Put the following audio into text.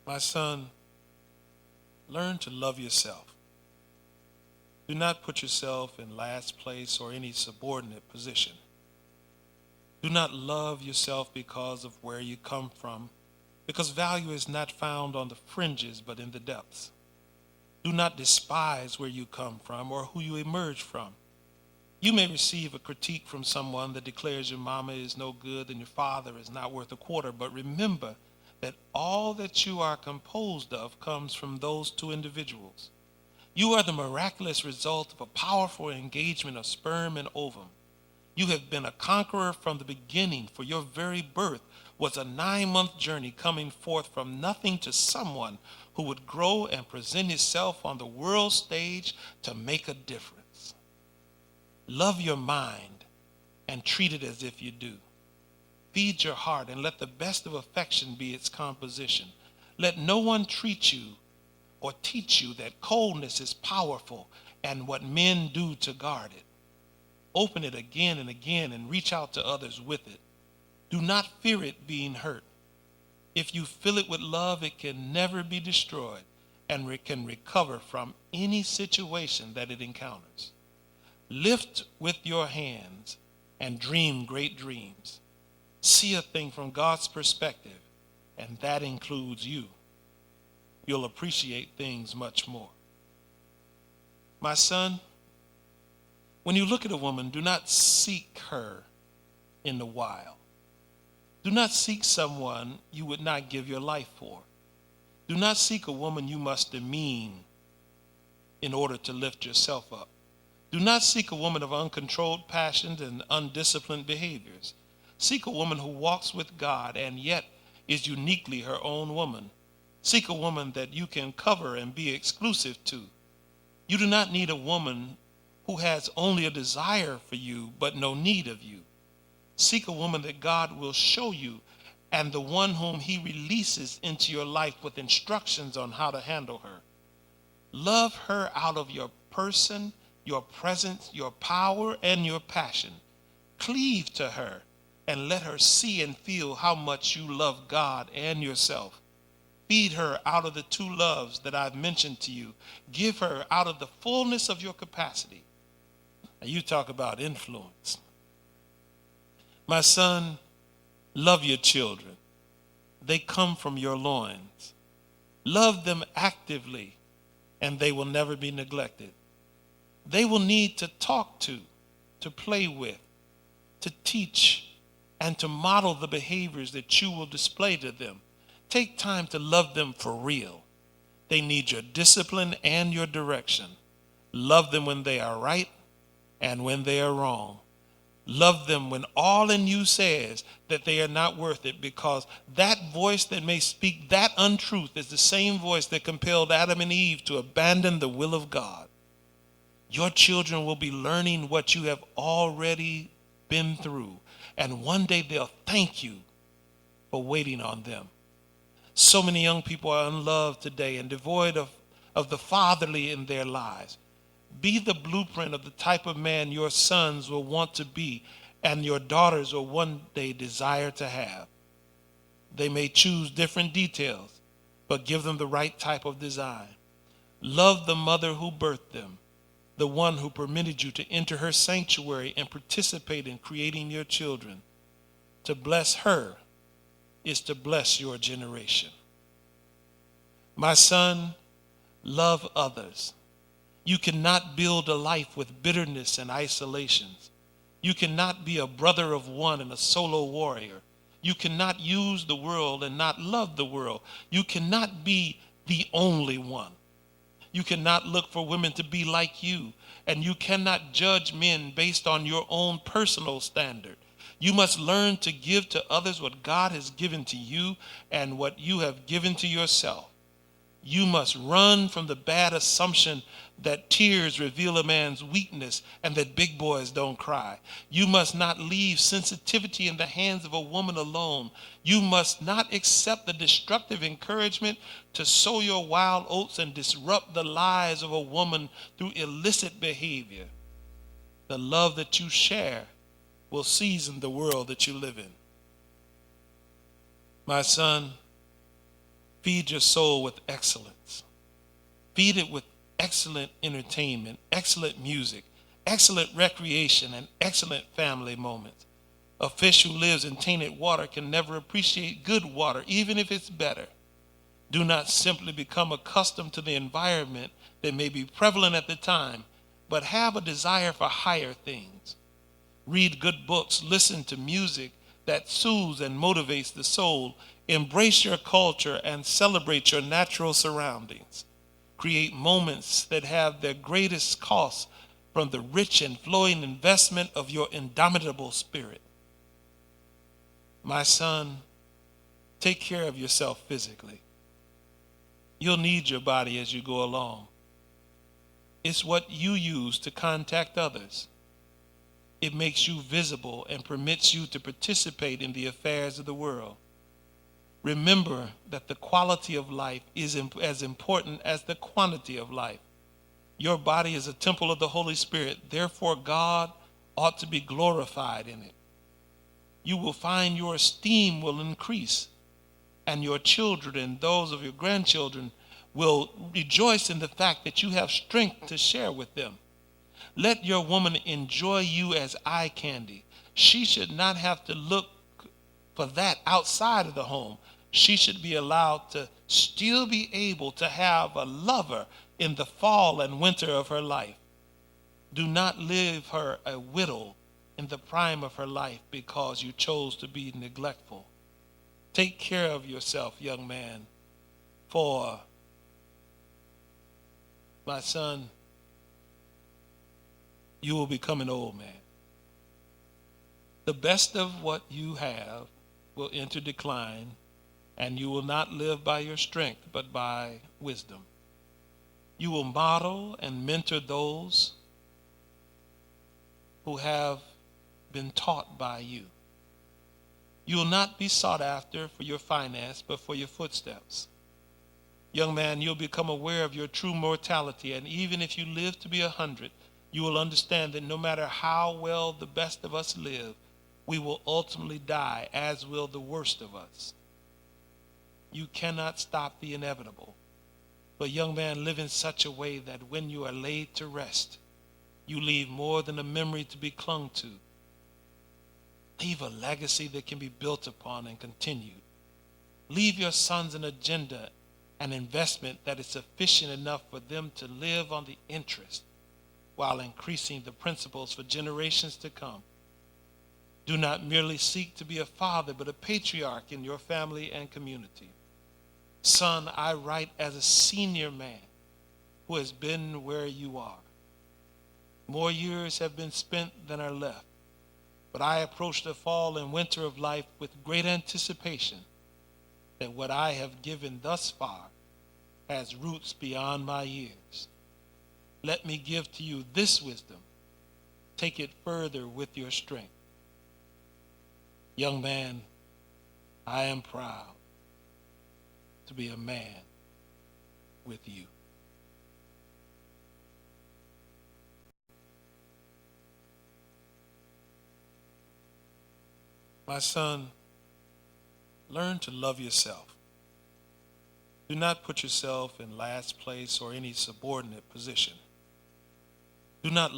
My son, learn to love yourself. Do not put yourself in last place or any subordinate position. Do not love yourself because of where you come from, because value is not found on the fringes but in the depths. Do not despise where you come from or who you emerge from. You may receive a critique from someone that declares your mama is no good and your father is not worth a quarter, but remember that all that you are composed of comes from those two individuals. You are the miraculous result of a powerful engagement of sperm and ovum. You have been a conqueror from the beginning, for your very birth was a 9-month journey coming forth from nothing to someone who would grow and present himself on the world stage to make a difference. Love your mind and treat it as if you do. Feed your heart and let the best of affection be its composition. Let no one treat you or teach you that coldness is powerful and what men do to guard it. Open it again and again and reach out to others with it. Do not fear it being hurt. If you fill it with love, it can never be destroyed and can recover from any situation that it encounters. Lift with your hands and dream great dreams. See a thing from God's perspective, and that includes you. You'll appreciate things much more. My son, when you look at a woman, do not seek her in the wild. Do not seek someone you would not give your life for. Do not seek a woman you must demean in order to lift yourself up. Do not seek a woman of uncontrolled passions and undisciplined behaviors. Seek a woman who walks with God and yet is uniquely her own woman. Seek a woman that you can cover and be exclusive to. You do not need a woman who has only a desire for you but no need of you. Seek a woman that God will show you and the one whom he releases into your life with instructions on how to handle her. Love her out of your person, your presence, your power, and your passion. Cleave to her and let her see and feel how much you love God and yourself. Feed her out of the two loves that I've mentioned to you. Give her out of the fullness of your capacity. Now you talk about influence. My son, love your children. They come from your loins. Love them actively, and they will never be neglected. They will need to talk to play with, to teach, and to model the behaviors that you will display to them. Take time to love them for real. They need your discipline and your direction. Love them when they are right and when they are wrong. Love them when all in you says that they are not worth it, because that voice that may speak that untruth is the same voice that compelled Adam and Eve to abandon the will of God. Your children will be learning what you have already been through, and one day they'll thank you for waiting on them. So many young people are unloved today and devoid of the fatherly in their lives. Be the blueprint of the type of man your sons will want to be and your daughters will one day desire to have. They may choose different details, but give them the right type of design. Love the mother who birthed them, the one who permitted you to enter her sanctuary and participate in creating your children. To bless her is to bless your generation. My son, love others. You cannot build a life with bitterness and isolations. You cannot be a brother of one and a solo warrior. You cannot use the world and not love the world. You cannot be the only one. You cannot look for women to be like you, and you cannot judge men based on your own personal standard. You must learn to give to others what God has given to you and what you have given to yourself. You must run from the bad assumption that tears reveal a man's weakness and that big boys don't cry. You must not leave sensitivity in the hands of a woman alone. You must not accept the destructive encouragement to sow your wild oats and disrupt the lives of a woman through illicit behavior. The love that you share will season the world that you live in. My son, Feed your soul with excellence. Feed it with excellent entertainment, excellent music, excellent recreation, and excellent family moments. A fish who lives in tainted water can never appreciate good water, even if it's better. Do not simply become accustomed to the environment that may be prevalent at the time, but have a desire for higher things. Read good books, listen to music that soothes and motivates the soul. Embrace your culture and celebrate your natural surroundings. Create moments that have their greatest cost from the rich and flowing investment of your indomitable spirit. My son, take care of yourself physically. You'll need your body as you go along. It's what you use to contact others. It makes you visible and permits you to participate in the affairs of the world. Remember that the quality of life is as important as the quantity of life. Your body is a temple of the Holy Spirit. Therefore, God ought to be glorified in it. You will find your esteem will increase, and your children and those of your grandchildren will rejoice in the fact that you have strength to share with them. Let your woman enjoy you as eye candy. She should not have to look for that outside of the home. She should be allowed to still be able to have a lover in the fall and winter of her life. Do not leave her a widow in the prime of her life because you chose to be neglectful. Take care of yourself, young man, for, my son, you will become an old man. The best of what you have will enter decline, and you will not live by your strength, but by wisdom. You will model and mentor those who have been taught by you. You will not be sought after for your finance, but for your footsteps. Young man, you'll become aware of your true mortality, and even if you live to be 100, you will understand that no matter how well the best of us live, we will ultimately die, as will the worst of us. You cannot stop the inevitable. But young man, live in such a way that when you are laid to rest, you leave more than a memory to be clung to. Leave a legacy that can be built upon and continued. Leave your sons an agenda, an investment that is sufficient enough for them to live on the interest while increasing the principles for generations to come. Do not merely seek to be a father, but a patriarch in your family and community. Son, I write as a senior man who has been where you are. More years have been spent than are left, but I approach the fall and winter of life with great anticipation that what I have given thus far has roots beyond my years. Let me give to you this wisdom. Take it further with your strength. Young man, I am proud to be a man with you. My son, learn to love yourself. Do not put yourself in last place or any subordinate position. Do not